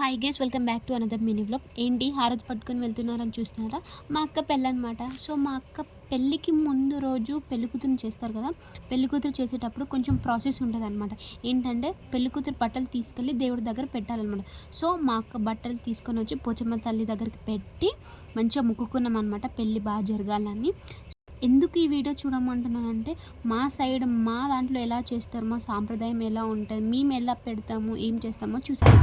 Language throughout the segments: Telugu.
Hi guys, welcome back to another mini vlog. ఏంటి హారతి పట్టుకొని వెళ్తున్నారని చూస్తున్నారా? మా అక్క పెళ్ళి అనమాట. సో మా అక్క పెళ్ళికి ముందు రోజు పెళ్ళికూతురు చేస్తారు కదా, పెళ్ళికూతురు చేసేటప్పుడు కొంచెం ప్రాసెస్ ఉంటుంది అనమాట. ఏంటంటే పెళ్ళికూతురు బట్టలు తీసుకెళ్ళి దేవుడి దగ్గర పెట్టాలన్నమాట. సో మా అక్క బట్టలు తీసుకొని వచ్చి పోచమ్మ తల్లి దగ్గరికి పెట్టి మంచిగా మొక్కుకున్నాం అనమాట, పెళ్ళి బాగా జరగాలని. ఎందుకు ఈ వీడియో చూడమంటున్నానంటే మా సైడ్ మా దాంట్లో ఎలా చేస్తారు, మా సాంప్రదాయం ఎలా ఉంటుంది, మేము ఎలా పెడతాము, ఏం చేస్తామో చూసాము.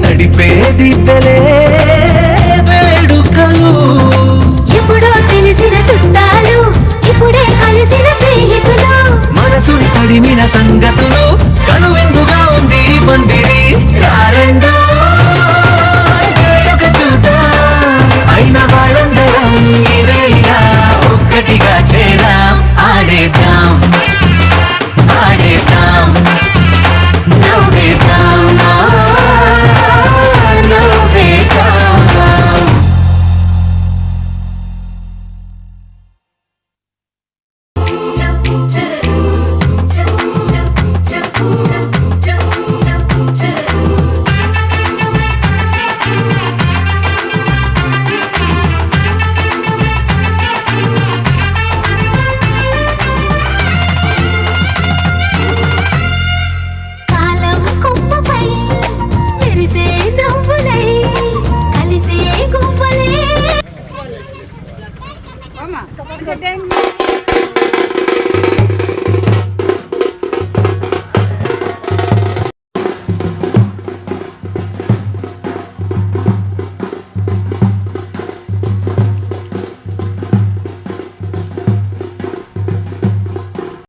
నడిపే దిబ్బలే వేడుకలు, ఎప్పుడో తెలిసిన చుట్టాలు, ఇప్పుడే కలిసిన స్నేహితులు, మనసుని తడిమిన సంగతులు